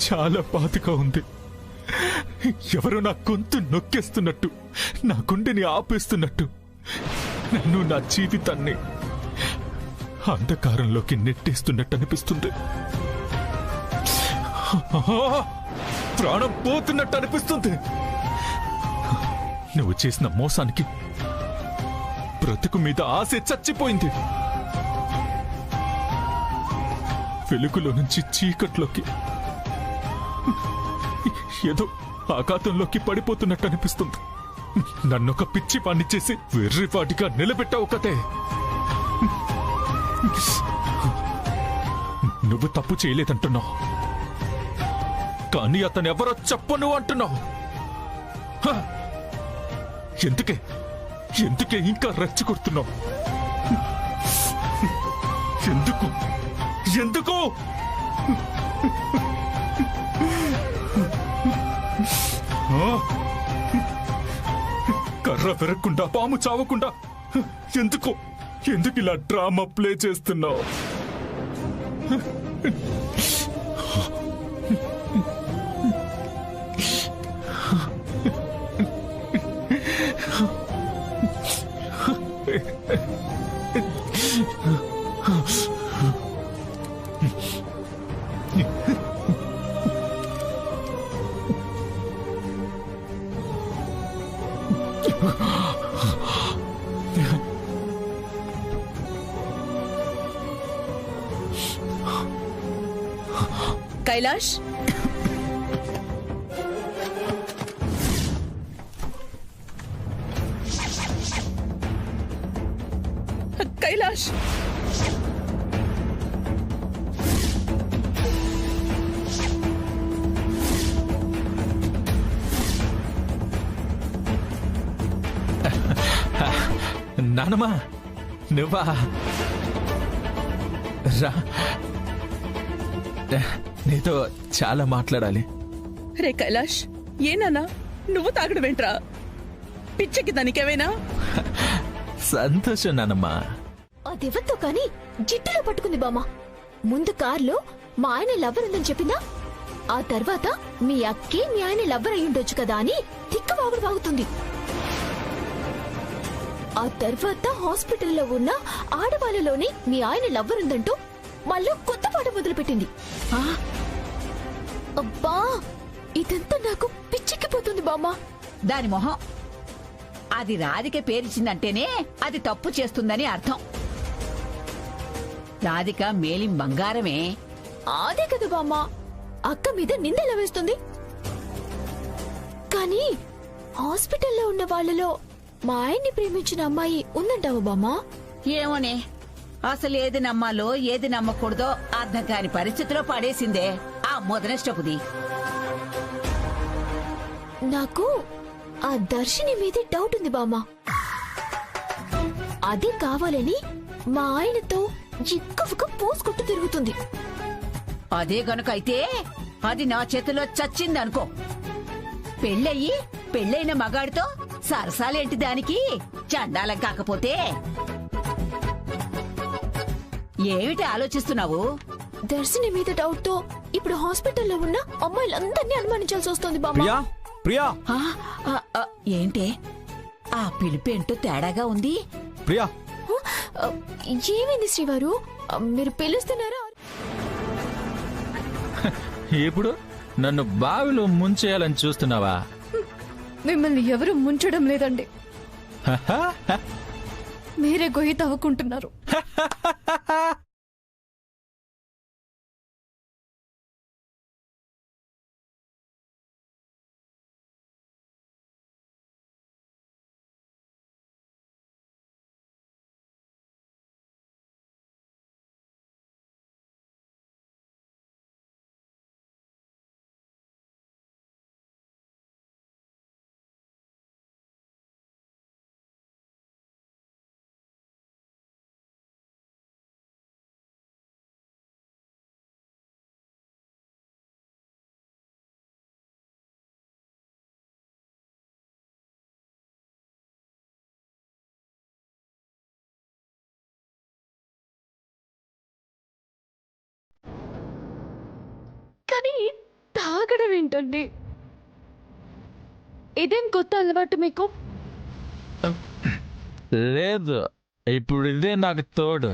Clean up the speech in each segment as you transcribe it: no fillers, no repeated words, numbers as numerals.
చాలా బాధగా ఉంది. ఎవరో నా గొంతు నొక్కేస్తున్నట్టు, నా గుండెని ఆపేస్తున్నట్టు, నన్ను, నా జీవితాన్ని అంధకారంలోకి నెట్టేస్తున్నట్టు అనిపిస్తుంది. ప్రాణం పోతున్నట్టు అనిపిస్తుంది. నువ్వు చేసిన మోసానికి బ్రతుకు మీద ఆశ చచ్చిపోయింది. వెలుగులో నుంచి చీకట్లోకి, ఏదో ఆఘాతంలోకి పడిపోతున్నట్టు అనిపిస్తుంది. నన్నొక పిచ్చి పాన్ని చేసి వెర్రిపాటిగా నిలబెట్టావు కదే. నువ్వు తప్పు చేయలేదంటున్నావు, కానీ అతను ఎవరో చెప్పను అంటున్నావు. ఎందుకే ఇంకా రెచ్చగొడుతున్నావు? ఎందుకు ఎందుకు కర్ర పెరగకుండా, పాము చావకుండా ఎందుకు ఇలా డ్రామా ప్లే చేస్తున్నావు? కైలాష్, కైలాష్, నానమ్మా, నువ్వా? రా, నీతో చాలా మాట్లాడాలి. రే కైలాష్, ఏనానా నువ్వు తాగడమేంట్రా? పిచ్చికి దానికేమైనా? సంతోషం నానమ్మా. అదెవరితో కాని జిట్టులో పట్టుకుంది బామ్మ. ముందు కార్లో మా ఆయన లవ్వర్ ఉందని చెప్పిందా, ఆ తర్వాత మీ అక్కే మీ ఆయన లవ్వర్ అయ్యుండొచ్చు కదా అని తిక్కవాగుడు వాగుతుంది. ఆ తర్వాత హాస్పిటల్లో ఉన్న ఆడవాళ్ళలోనే మీ ఆయన లవ్వర్ ఉందంటూ మళ్ళీ కొత్త పాట మొదలుపెట్టింది. అబ్బా, ఇదంతా నాకు పిచ్చెక్కిపోతుంది బామ్మ. దాని మొహం, అది రాధిక పేరిచిందంటేనే అది తప్పు చేస్తుందని అర్థం. రాధిక మేలిం బంగారమే. అదే కదా బామ్మ, అక్క మీద నిందెలా వేస్తుంది? కానీ హాస్పిటల్లో ఉన్న వాళ్ళలో మా ఆయన్ని ప్రేమించిన అమ్మాయి ఉందంటావా బామ్మా? ఏమోనే, అసలు ఏది నమ్మాలో ఏది నమ్మకూడదో అర్థం కాని పరిస్థితిలో పడేసిందే ఆ మొదనష్టపుది. నాకు ఆ దర్శిని మీద డౌట్ ఉంది బామ్మా. అది కావాలని మా ఆయనతో ఎక్కువగా పోసుకుంటూ తిరుగుతుంది. అదే గనుకైతే అది నా చేతిలో చచ్చిందనుకో. పెళ్ళైన మగాడితో సరసాలేంటి దానికి? చండాలం కాకపోతే. ఏమిటి ఆలోచిస్తున్నావు? దర్శిని మీద డౌట్ తో ఇప్పుడు హాస్పిటల్లో ఉన్న అమ్మాయిలందరినీ అనుమానించాల్సి వస్తుంది బామ్మా. ప్రియా, ఏంటే ఆ పిలిపేంటో తేడాగా ఉంది? ప్రియా, ఏమైంది శ్రీవారు? మీరు పిలుస్తున్నారా? ఇప్పుడు నన్ను బావిలో ముంచేయాలని చూస్తున్నావా? మిమ్మల్ని ఎవరు ముంచడం లేదండి, మీరే గొయ్యి తవ్వుకుంటున్నారు. తాగడం ఏంటండి? ఇదేం కొత్త అలవాటు మీకు? లేదు, ఇప్పుడు ఇదే నాకు తోడు.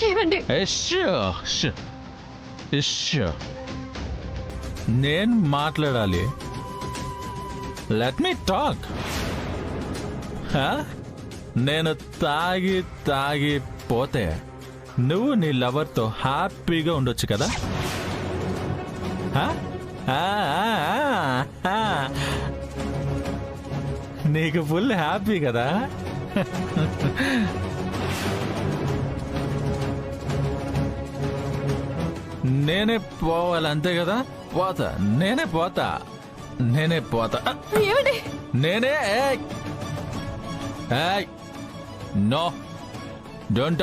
ఏమండి? నేను మాట్లాడాలి. Let me talk. నేను తాగి తాగి పోతే నువ్వు నీ లవర్తో హ్యాపీగా ఉండొచ్చు కదా? నీకు ఫుల్ హ్యాపీ కదా? నేనే పోవాలి అంతే కదా? పోతా, నేనే పోతా. ఏమండి? నేనే. No, don't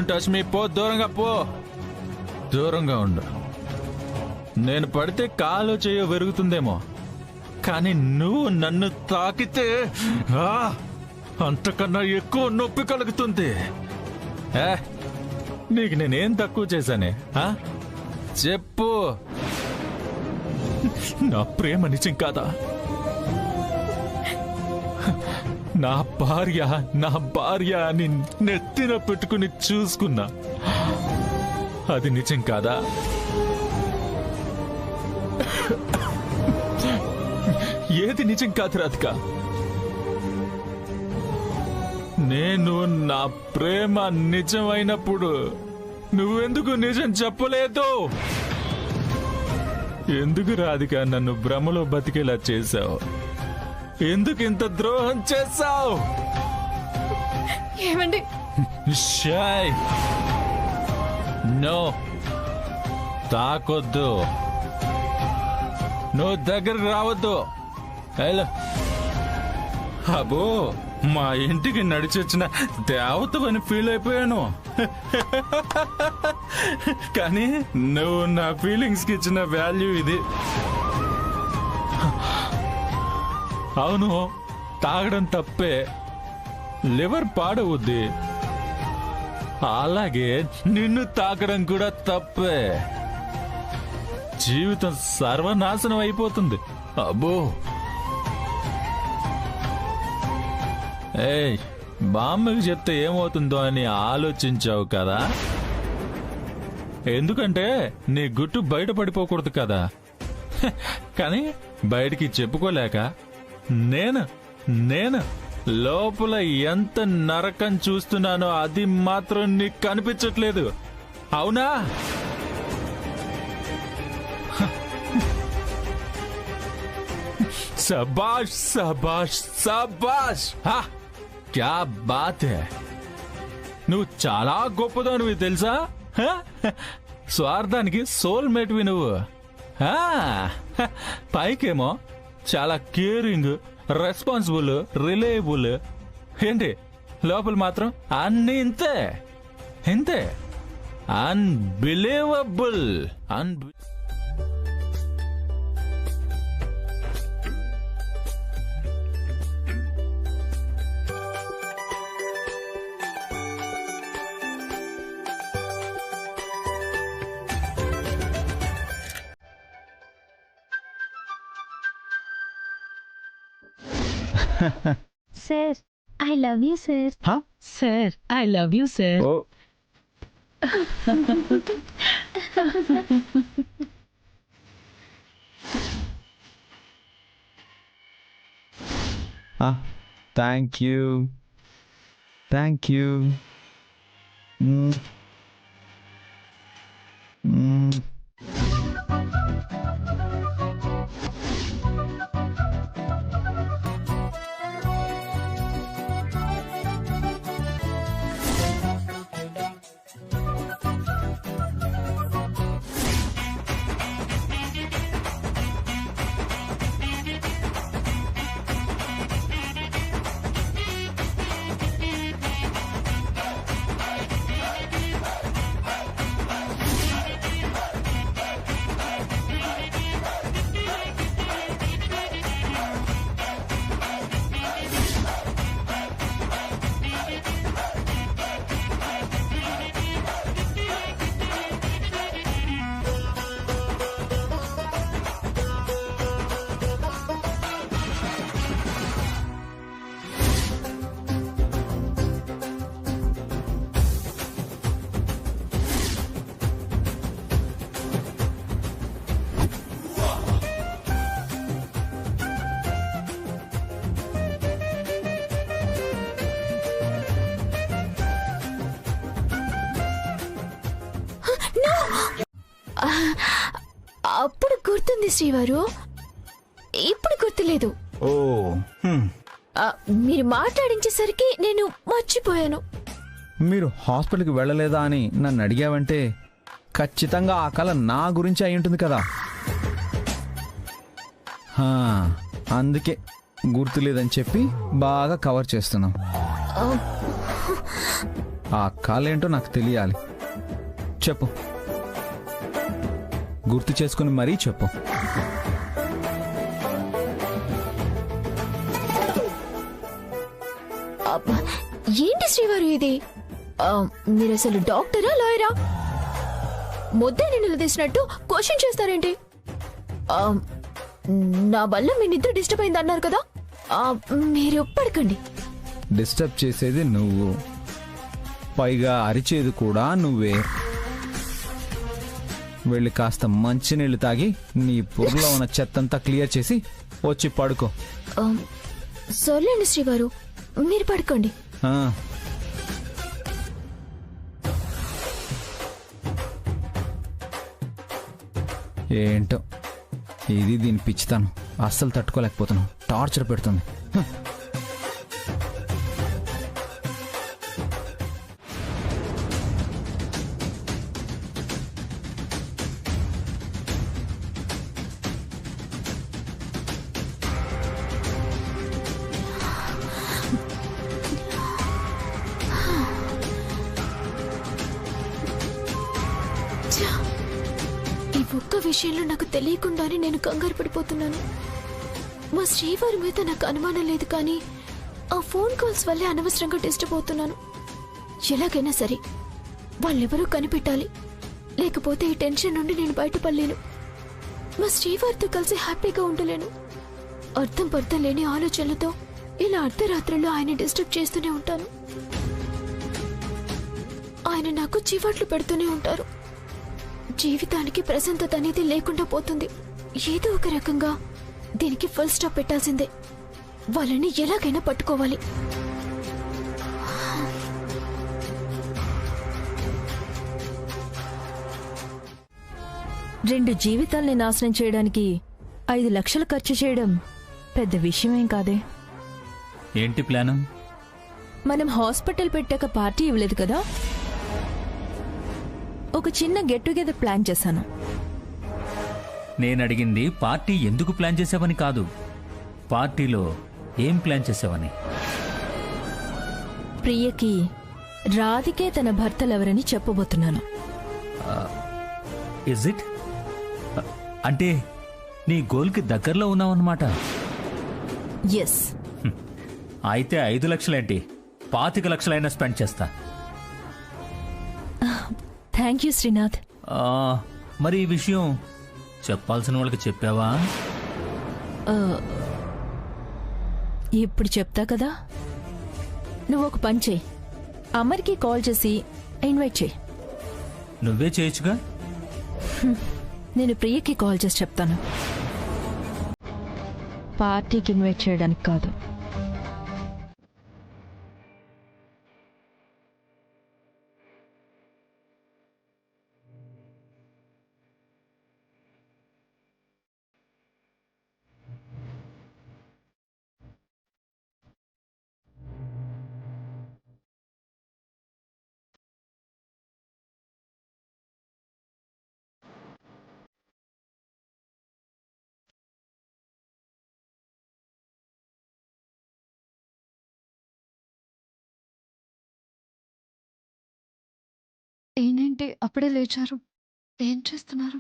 touch me. పో, దూరంగా పో, దూరంగా ఉండు. నేను పడితే కాలు చేయో పెరుగుతుందేమో, కానీ నువ్వు నన్ను తాకితే అంతకన్నా ఎక్కువ నొప్పి కలుగుతుంది. నీకు నేనేం తక్కువ చేశానే? చెప్పు. నా ప్రేమ నిజం కాదా? నా భార్య అని నెత్తిన పెట్టుకుని చూసుకున్నా, అది నిజం కాదా? ఏది నిజం కాదు రాధిక? నేను నా ప్రేమ నిజమైనప్పుడు నువ్వెందుకు నిజం చెప్పలేదు? ఎందుకు రాధిక నన్ను భ్రమలో బతికేలా చేశావు? ఎందుకు ఇంత ద్రోహం చేశావు? ఏమండి? నో, తాకొద్దు, నువ్వు దగ్గరకు రావద్దు. అబ్బో, మా ఇంటికి నడిచొచ్చిన దేవతని ఫీల్ అయిపోయాను. కానీ నువ్వు నా ఫీలింగ్స్ కి ఇచ్చిన వాల్యూ ఇది. అవును, తాగడం తప్పే, లివర్ పాడవుద్ది. అలాగే నిన్ను తాకడం కూడా తప్పే, జీవితం సర్వనాశనం అయిపోతుంది. అబ్బో, బామ్మకి చెప్తే ఏమవుతుందో అని ఆలోచించావు కదా? ఎందుకంటే నీ గుట్టు బయట పడిపోకూడదు కదా. కానీ బయటికి చెప్పుకోలేక నేను లోపల ఎంత నరకం చూస్తున్నానో అది మాత్రం నీకు కనిపించట్లేదు. అవునా? శబాష్ శబాష్ శబాష్! క్యా బాత్ హై! నువ్వు చాలా గొప్పదానివి తెలుసా? స్వార్థానికి సోల్మేట్వి నువ్వు. పైకేమో చాలా కేరింగ్, రెస్పాన్సిబుల్, రిలయబుల్. ఏంటి లోపల మాత్రం అన్ని ఇంతే. Unbelievable. Sir, I love you, sir. Huh? Sir, I love you, sir. Oh. Thank you. గుర్తుంది శ్రీవారు, ఇప్పుడు గుర్తులేదు. ఓ మీరు మాట్లాడించేసరికి నేను మర్చిపోయాను. మీరు హాస్పిటల్కి వెళ్ళలేదా అని నన్ను అడిగావంటే ఖచ్చితంగా ఆ కళ నా గురించి అయి ఉంటుంది కదా. హా, అందుకే గుర్తులేదని చెప్పి బాగా కవర్ చేస్తున్నాం. ఆ కళ ఏంటో నాకు తెలియాలి. చెప్పు, గుర్తు చేసుకుని మరీ చెప్పు. అబ్బా, ఏంటి శ్రీవారు ఇది? మీరు అసలు డాక్టరా లాయరా? ముద్దే నేను నిలదీసినట్టు క్వశ్చన్ చేస్తారేంటి? నా వల్ల మీ నిద్ర డిస్టర్బ్ అయింది అన్నారు కదా, మీరు పడకండి. డిస్టర్బ్ చేసేది నువ్వు, పైగా అరిచేది కూడా నువ్వే. వెళ్ళి కాస్త మంచినీళ్ళు తాగి నీ పొరలో ఉన్న చెత్తంతా క్లియర్ చేసి వచ్చి పడుకో. సర్లేండి శ్రీవారు, మీరు పడుకోండి. ఆ, ఏంటో ఇది దీన్ని పిచ్చితాను, అస్సలు తట్టుకోలేకపోతున్నాను. టార్చర్ పెడుతుంది. ఈ ఒక్క విషయంలో నాకు తెలియకుండానే నేను కంగారు పడిపోతున్నాను. మా శ్రీవారి మీద నాకు అనుమానం లేదు, కానీ ఆ ఫోన్ కాల్స్ వల్లే అనవసరంగా డిస్టర్బ్ అవుతున్నాను. ఎలాగైనా సరే వాళ్ళెవరూ కనిపెట్టాలి, లేకపోతే ఈ టెన్షన్ నుండి నేను బయటపడలేను. మా శ్రీవారితో కలిసి హ్యాపీగా ఉండలేను. అర్థం పర్థం లేని ఆలోచనలతో ఇలా అర్ధరాత్రుల్లో ఆయన డిస్టర్బ్ చేస్తూనే ఉంటాను. ఆయన నాకు చివాట్లు పెడుతూనే ఉంటారు. జీవితానికి ప్రశాంతత అనేది లేకుండా పోతుంది. ఏదో ఒక రకంగా దీనికి ఫుల్ స్టాప్ పెట్టాల్సిందే. వాళ్ళని ఎలాగైనా పట్టుకోవాలి. రెండు జీవితాల్ని నాశనం చేయడానికి 5 లక్షలు ఖర్చు చేయడం పెద్ద విషయమేం కాదే. ఏంటి ప్లాను? మనం హాస్పిటల్ పెట్టాక పార్టీ ఇవ్వలేదు కదా, ఒక చిన్న గెట్ టుగెదర్ ప్లాన్ చేశాను. నేను అడిగింది పార్టీ ఎందుకు ప్లాన్ చేసావని కాదు, పార్టీలో ఏం ప్లాన్ చేసావని. ప్రియకి రాధికే తన భర్తలెవరని చెప్పబోతున్నాను. Is it? అంటే నీ గోల్కి దగ్గరలో ఉన్నావన్నమాట. ఎస్. అయితే 5 లక్షలేంటి, 25 లక్షలైనా స్పెండ్ చేస్తా. Thank you Srinath. మరి ఈ విషయం చెప్పాల్సిన వాళ్ళకి చెప్పావా? ఇప్పుడు చెప్తా కదా. నువ్వు ఒక పని చేయి, అమర్కి కాల్ చేసి ఇన్వైట్ చేయి. నువ్వే చేయొచ్చుగా. నేను ప్రియకి కాల్ చేసి చెప్తాను. పార్టీకి ఇన్వైట్ చేయడానికి కాదు. ఏంటి అప్పుడే లేచారు? ఏం చేస్తున్నారు?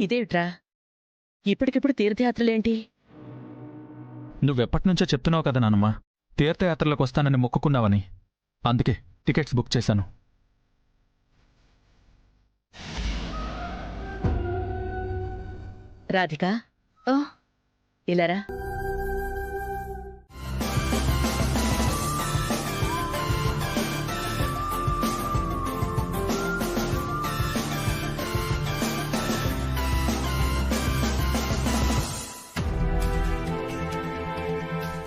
ఇదేమిట్రా ఇప్పటికిప్పుడు తీర్థయాత్రలేంటి? నువ్వెప్పటి నుంచో చెప్తున్నావు కదా నానమ్మ, తీర్థయాత్రలకు వస్తానని మొక్కుకున్నావని. అందుకే టికెట్స్ బుక్ చేశాను. రాధిక, ఇలారా.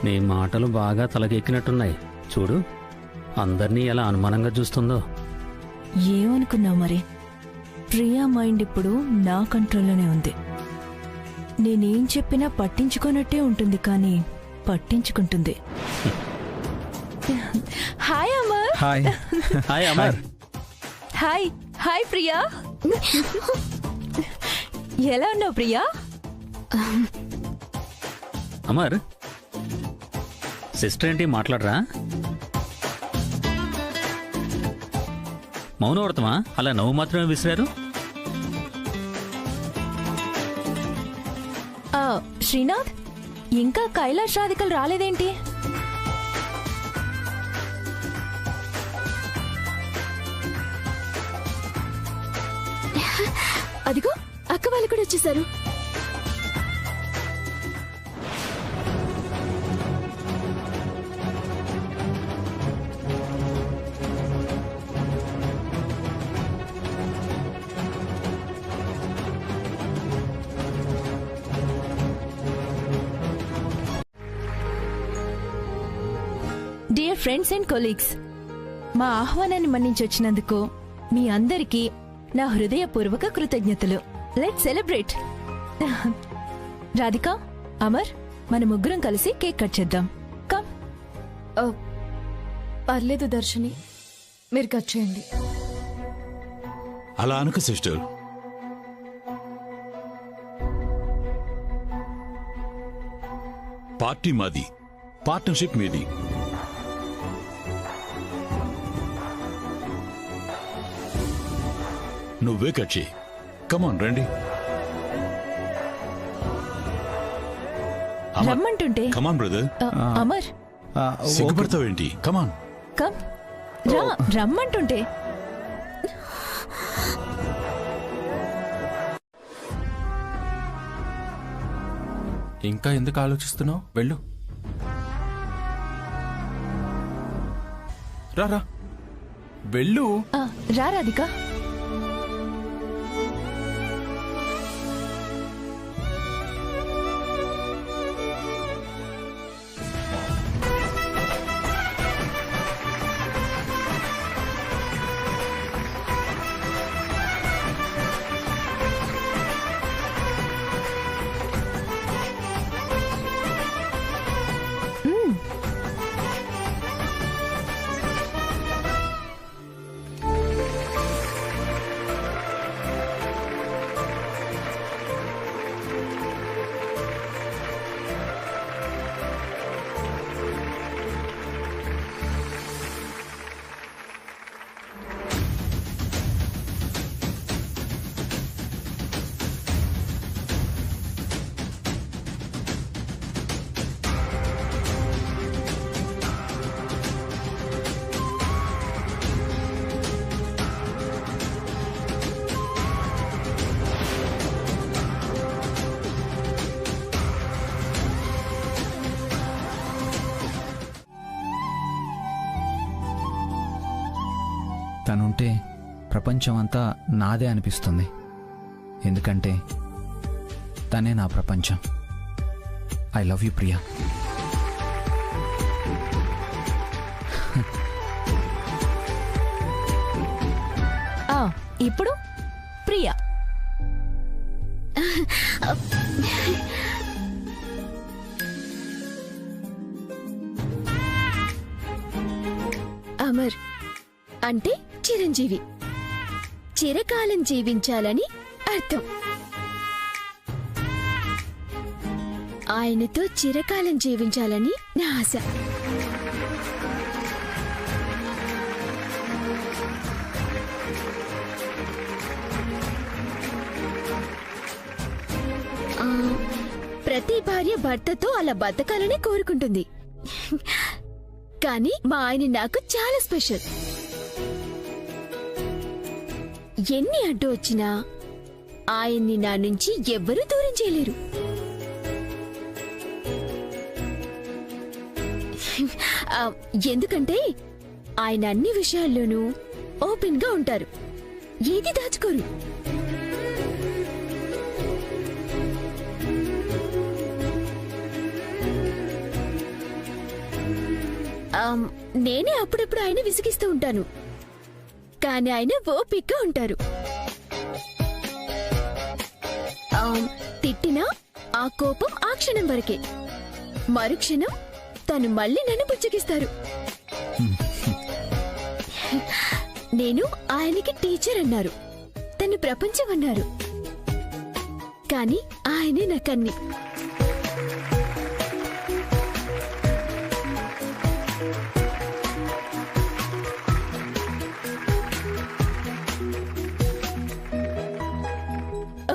నీ మాటలు బాగా తలకెక్కినట్టున్నాయి. చూడు, అందర్నీ ఎలా అనుమానంగా చూస్తుందో. ఏమనుకున్నావు మరి? ప్రియా మైండ్ ఇప్పుడు నా కంట్రోల్లోనే ఉంది. నేనేం చెప్పినా పట్టించుకోనట్టే ఉంటుంది, కానీ పట్టించుకుంటుంది. Hi Amar. Hi. Hi Amar. Hi. Hi Priya. ఎలా ఉన్నావు ప్రియా? అమర్, సిస్టర్ ఏంటి మాట్లాడరా? మౌనవ్రతమా? అలా నవ్వు మాత్రమే విసిరారు. శ్రీనాథ్, ఇంకా కైలాష్ రాధికలు రాలేదేంటి? అదిగో అక్క వాళ్ళు కూడా వచ్చేసారు. డియర్ ఫ్రెండ్స్ అండ్ కొలీగ్స్, మా ఆహ్వానాన్ని మన్నించొచ్చినందుకు మీ అందరికీ నా హృదయపూర్వక కృతజ్ఞతలు. Let's celebrate. రాధిక, అమర్, మన ముగ్గురం కలిసి కేక్ కట్ చేద్దాం. కమ్. పర్లేదు దర్శిని, మీరు కట్ చేయండి. అలా అనక సిస్టర్. పార్టీ మాది, పార్ట్నర్షిప్ మీది. నువ్వే కట్ చేయి. కమాన్ రండి. రమ్మంటుంటే. Come on brother. అమర్, సిగ్గుపడతావేంటి? కమాన్. కమ్. రమ్మంటుంటే. ఇంకా ఎందుకు ఆలోచిస్తున్నావు? వెళ్ళు. రా వెళ్ళు. రా రాధిక. తనుంటే ప్రపంచం అంతా నాదే అనిపిస్తుంది. ఎందుకంటే తనే నా ప్రపంచం. I love you Priya. ఇప్పుడు ప్రియా. అమర్ అంటే చిరంజీవి, చిరకాలం జీవించాలని అర్థం. ఆయనతో చిరకాలం జీవించాలని నా ఆశ. ప్రతి భార్య భర్తతో అలా బతకాలని కోరుకుంటుంది. కానీ మా ఆయన నాకు చాలా స్పెషల్. ఎన్ని అడ్డు వచ్చినా ఆయన్ని నా నుంచి ఎవ్వరూ దూరం చేయలేరు. ఎందుకంటే ఆయన అన్ని విషయాల్లోనూ ఓపెన్ గా ఉంటారు, ఏది దాచుకోరు. నేనే అప్పుడప్పుడు ఆయన విసిగిస్తూ ఉంటాను, కానీ ఆయన ఓపిగ్గా ఉంటారు. తిట్టినా ఆ కోపం ఆ క్షణం వరకే, మరుక్షణం తను మళ్ళీ నన్ను బుచ్చగిస్తారు. నేను ఆయనకి టీచర్ అన్నారు, తను ప్రపంచం అన్నారు, కానీ ఆయనే నాకన్ని.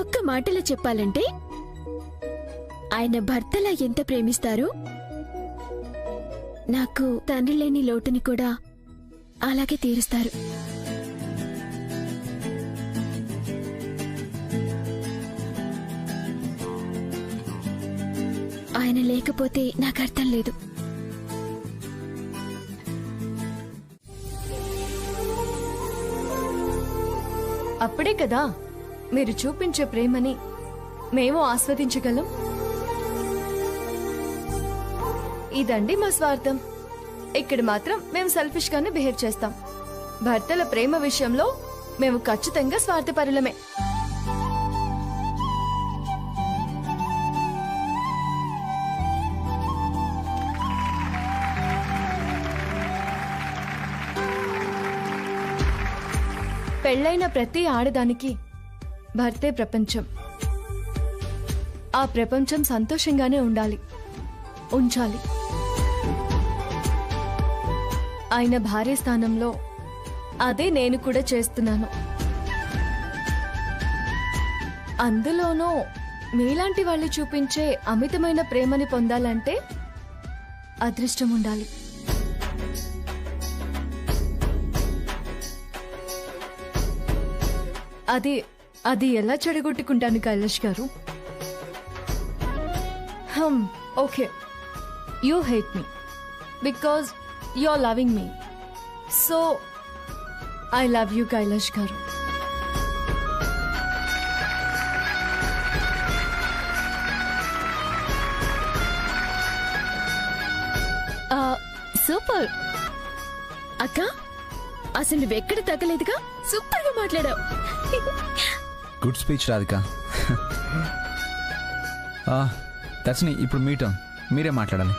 ఒక్క మాటలో చెప్పాలంటే ఆయన భర్తలా ఎంత ప్రేమిస్తారో, నాకు తండ్రి లేని లోటుని కూడా అలాగే తీరుస్తారు. ఆయన లేకపోతే నాకు అర్థం లేదు. అప్పుడే కదా మీరు చూపించే ప్రేమని మేము ఆస్వాదించగలం. ఇదండి మా స్వార్థం. ఇక్కడ మాత్రం మేము సెల్ఫిష్ గానే బిహేవ్ చేస్తాం. భర్తల ప్రేమ విషయంలో మేము ఖచ్చితంగా స్వార్థపరులమే. పెళ్ళైన ప్రతి ఆడదానికి భర్తే ప్రపంచం. ఆ ప్రపంచం సంతోషంగానే ఉంచాలి. ఆయన భార్య స్థానంలో అదే నేను కూడా చేస్తున్నాను. అందులోనూ మీలాంటి వాళ్ళు చూపించే అమితమైన ప్రేమని పొందాలంటే అదృష్టం ఉండాలి. అది ఎలా చెడగొట్టుకుంటాను కైలాష్ గారు? Okay, you hate me because you are loving me, so I love you Kailash గారు. సూపర్ అక్క, అసలు నువ్వెక్కడ తగ్గలేదుగా, సూపర్ గా మాట్లాడావు. Good speech Radhika. దర్శిని, ఇప్పుడు మీ టర్న్, మీరే మాట్లాడాలి.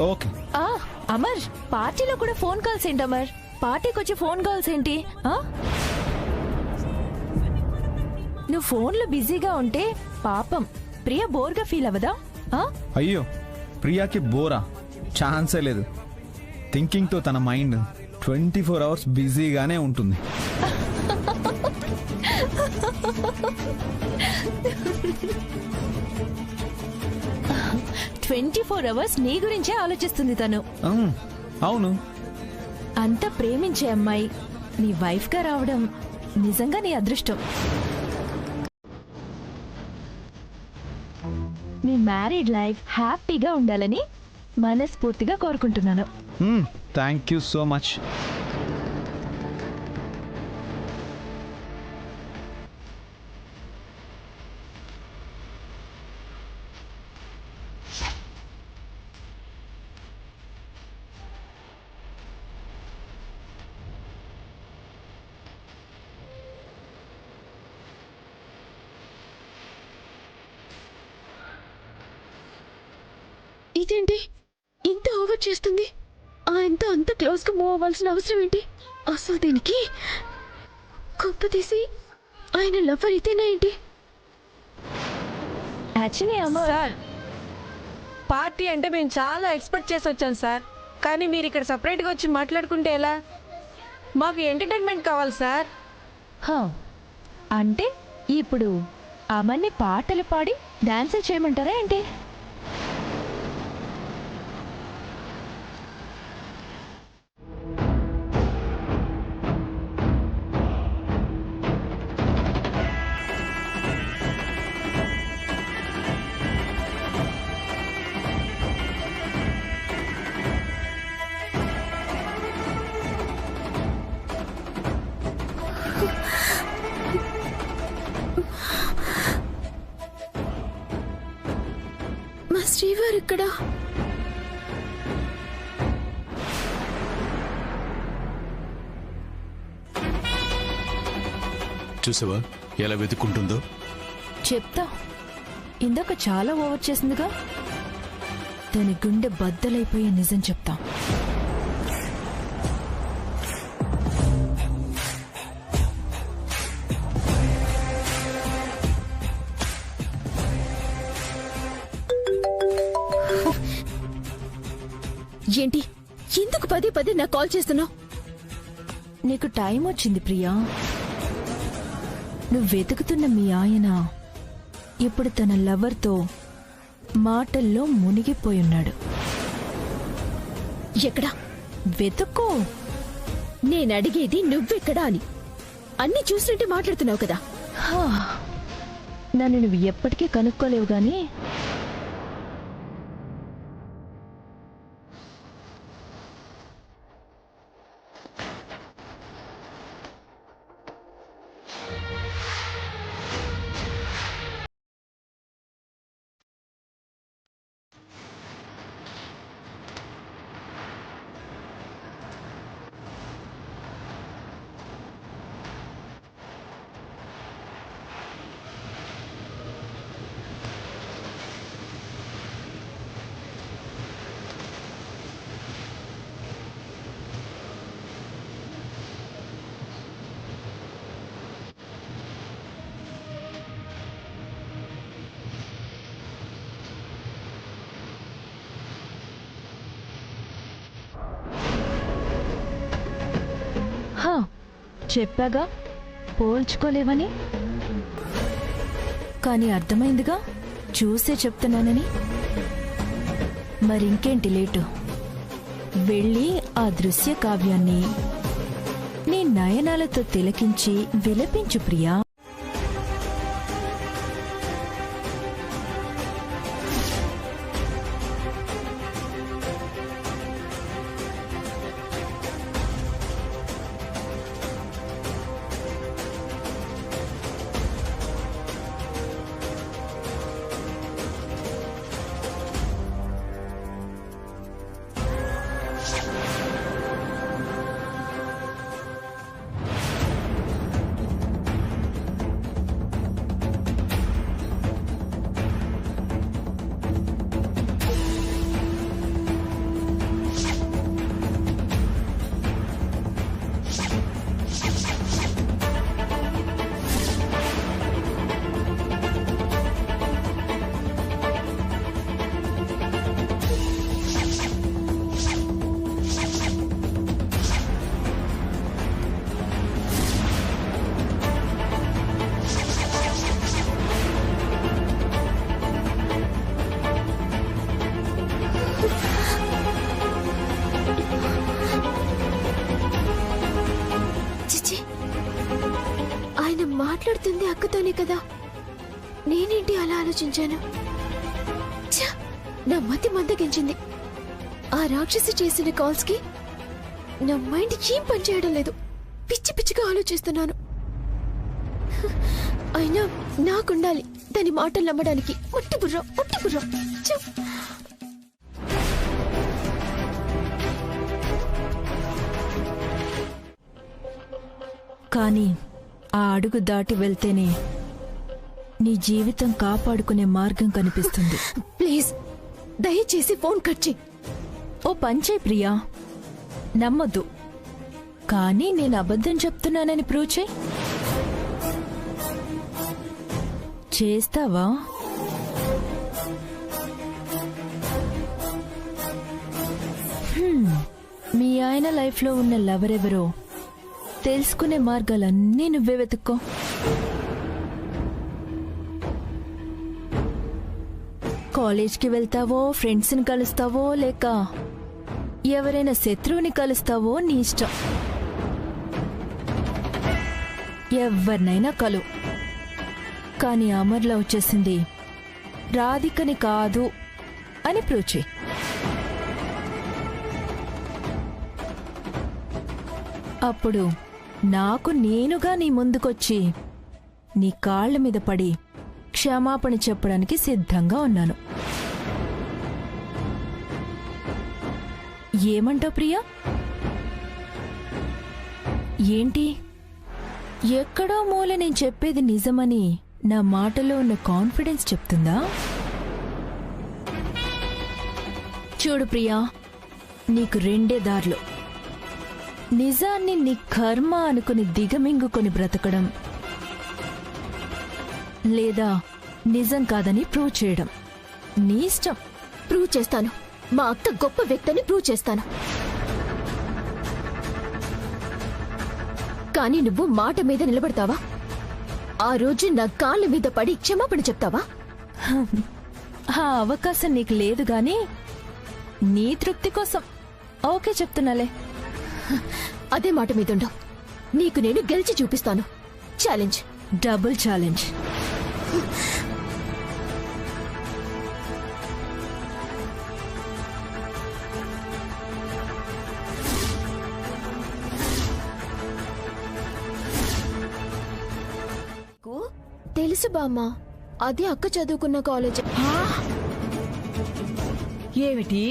ఓకే. అమర్, పార్టీలో కూడా ఫోన్ కాల్స్ ఏంటి అమర్? పార్టీకి వచ్చి ఫోన్ కాల్స్ ఏంటి? నువ్వు ఫోన్లో బిజీగా ఉంటే పాపం ప్రియ బోర్గా ఫీల్ అవ్వదా? అయ్యో, ప్రియాకి బోరా? ఛాన్సే లేదు. థింకింగ్తో తన మైండ్ 24 hours బిజీగానే ఉంటుంది. 24 hours నీ గురించే ఆలోచిస్తుంది తను. అవును. అంత ప్రేమించే అమ్మాయి నీ వైఫ్ గా రావడం నిజంగా నీ అదృష్టం. మీ మ్యారీడ్ లైఫ్ హ్యాపీగా ఉండాలని మనస్ఫూర్తిగా కోరుకుంటున్నాను. Thank you so much. ఇదేంటి ఇంత ఓవర్ చేస్తుంది? ఆయనతో అంత క్లోజ్ గా మూవ్ అవ్వాల్సిన అవసరం ఏంటి అసలు దీనికి? కొంప తీసి ఆయన లవ్వర్ ఇదేనా ఏంటి? యాక్చువల్లీ అమ్మ సార్, పార్టీ అంటే మేము చాలా ఎక్స్పెక్ట్ చేసి వచ్చాం సార్. కానీ మీరు ఇక్కడ సపరేట్గా వచ్చి మాట్లాడుకుంటే ఎలా? మాకు ఎంటర్టైన్మెంట్ కావాలి సార్. అంటే ఇప్పుడు అమర్ని పాటలు పాడి డాన్స్ చేయమంటారా ఏంటి? మా శ్రీవారు ఇక్కడ. చూసావా ఎలా వెతుక్కుంటుందో? చెప్తా. ఇందాక చాలా ఓవర్ చేసిందిగా, దాని గుండె బద్దలైపోయే నిజం చెప్తా. ఏంటి ఎందుకు పదే పదే నాకు కాల్ చేస్తున్నావు? నీకు టైం వచ్చింది ప్రియా. నువ్వు వెతుకుతున్న మీ ఆయన ఇప్పుడు తన లవర్తో మాటల్లో మునిగిపోయున్నాడు. ఎక్కడా? వెతుక్కో. నేనడిగేది నువ్వెక్కడా అని. అన్ని చూసినట్టే మాట్లాడుతున్నావు కదా. నన్ను నువ్వు ఎప్పటికీ కనుక్కోలేవు గాని చెప్పాగా పోల్చుకోలేవని. కానీ అర్థమైందిగా చూసే చెప్తున్నానని. మరింకేంటి లేటు? వెళ్ళి ఆ దృశ్య కావ్యాన్ని నీ నయనాలతో తిలకించి విలపించు ప్రియా. మాట్లాడుతుంది అక్కతోనే కదా. నేనేంటి అలా ఆలోచించాను? ఛ! నా మతి మందగించింది. ఆ రాక్షసి చేసిన కాల్స్ కి నా మైండ్ ఏం పనిచేయడం లేదు. పిచ్చి పిచ్చిగా ఆలోచిస్తున్నాను. అయినా నాకుండాలి దాని మాటలు నమ్మడానికి. ఒట్టి బుర్ర. ఛ! కానీ ఆ అడుగు దాటి వెళ్తేనే నీ జీవితం కాపాడుకునే మార్గం కనిపిస్తుంది. ప్లీజ్ దయచేసి ఫోన్ కట్ చెయ్. ఓ పంచే ప్రియా, నమ్మొద్దు. కానీ నేను అబద్ధం చెప్తున్నానని ప్రూవ్ చేయి. చేస్తావా? మీ ఆయన లైఫ్లో ఉన్న లవర్ ఎవరో తెలుసుకునే మార్గాలన్నీ నువ్వే వెతుక్కో. కాలేజ్కి వెళ్తావో, ఫ్రెండ్స్ని కలుస్తావో, లేక ఎవరైనా శత్రువుని కలుస్తావో నీ ఇష్టం. ఎవరినైనా కలు. కానీ అమర్లో వచ్చేసింది రాధికని కాదు అని ప్రూవ్ చెయ్. అప్పుడు నాకు నేనుగా నీ ముందుకొచ్చి నీ కాళ్ల మీద పడి క్షమాపణ చెప్పడానికి సిద్ధంగా ఉన్నాను. ఏమంటావు ప్రియా? ఏంటి, ఎక్కడో మూల నేను చెప్పేది నిజమని నా మాటలో ఉన్న కాన్ఫిడెన్స్ చెప్తుందా? చూడు ప్రియా, నీకు రెండే దారులు. నిజాన్ని నీ కర్మ అనుకుని దిగమింగుకొని బ్రతకడం, లేదా నిజం కాదని ప్రూవ్ చేయడం. నీ ఇష్టం. ప్రూవ్ చేస్తాను. మా అక్క గొప్ప వ్యక్తిని ప్రూవ్ చేస్తాను. కానీ నువ్వు మాట మీద నిలబడతావా? ఆ రోజు నా కాళ్ళ మీద పడి క్షమాపణ చెప్తావా? ఆ అవకాశం నీకు లేదు గాని నీ తృప్తి కోసం ఓకే చెప్తున్నాలే. అదే మాట మీదుండవు. నీకు నేను గెలిచి చూపిస్తాను. ఛాలెంజ్. Double challenge. తెలుసు బామ్మ, అది అక్క చదువుకున్న కాలేజ్. ఏమిటి,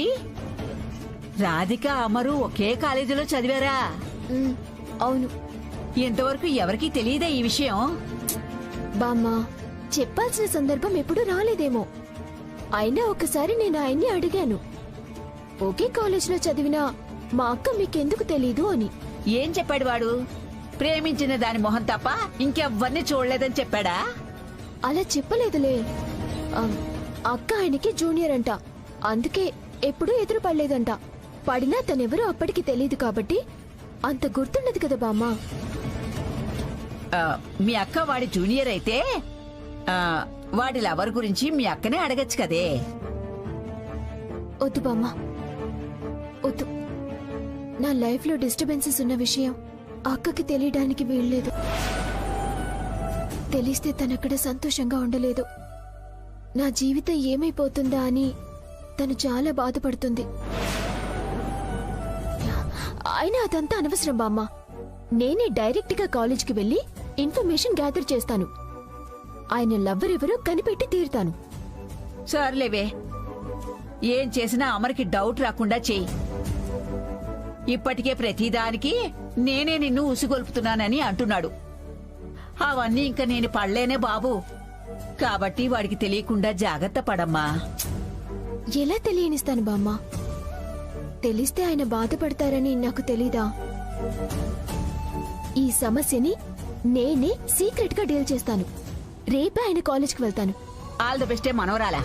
రాధిక అమరు ఒకే కాలేజీలో చదివారా? అవును. ఇంతవరకు ఎవరికీ తెలియదా ఈ విషయం? బామ్మ, చెప్పాల్సిన సందర్భం ఎప్పుడు రాలేదేమో. అయినా ఒకసారి నేను ఆయన్ని అడిగాను, ఒకే కాలేజ్లో చదివినా మా అక్క మీకెందుకు తెలీదు అని. ఏం చెప్పాడు వాడు? ప్రేమించిన దాని మొహం తప్ప ఇంకెవ్వరిని చూడలేదని చెప్పాడా? అలా చెప్పలేదులే. అక్క ఆయనకి జూనియర్ అంట, అందుకే ఎప్పుడూ ఎదురు పడలేదంట. పడినా తనెవరో అప్పటికి తెలీదు కాబట్టి అంత గుర్తుండదు కదా బామ్మ. మీ అక్క వాడి జూనియర్ అయితే వాడి లవర్ గురించి మీ అక్కనే అడగచ్చు కదే. వద్దు బామ్మ, వద్దు. నా లైఫ్ లో డిస్టర్బెన్సెస్ ఉన్న విషయం అక్కకి తెలియడానికి వీల్లేదు. తెలిస్తే తనక్కడ సంతోషంగా ఉండలేదు. నా జీవితం ఏమైపోతుందా అని తను చాలా బాధపడుతుంది. అయినా అదంతా అనవసరం బామ్మ. నేనే డైరెక్ట్ గా కాలేజ్కి వెళ్లి ఇన్ఫర్మేషన్ గ్యాదర్ చేస్తాను. ఆయన లవ్వర్ ఎవరో కనిపెట్టి తీరుతాను. సర్లేవే, ఏం చేసినా అమర్కి డౌట్ రాకుండా చెయ్యి. ఇప్పటికే ప్రతిదానికి నేనే నిన్ను ఉసిగొల్పుతున్నానని అంటున్నాడు. అవన్నీ ఇంకా నేను పడలేనే బాబు. కాబట్టి వాడికి తెలియకుండా జాగ్రత్త పడమ్మా. ఎలా తెలియనిస్తాను బామ్మ? తెలిస్తే ఆయన బాధపడతారని నాకు తెలీదా? ఈ సమస్యని నేనే సీక్రెట్ గా డీల్ చేస్తాను. రేపే ఆయన కాలేజ్కి వెళ్తాను. ఆల్ ది బెస్టే మనవరాలా.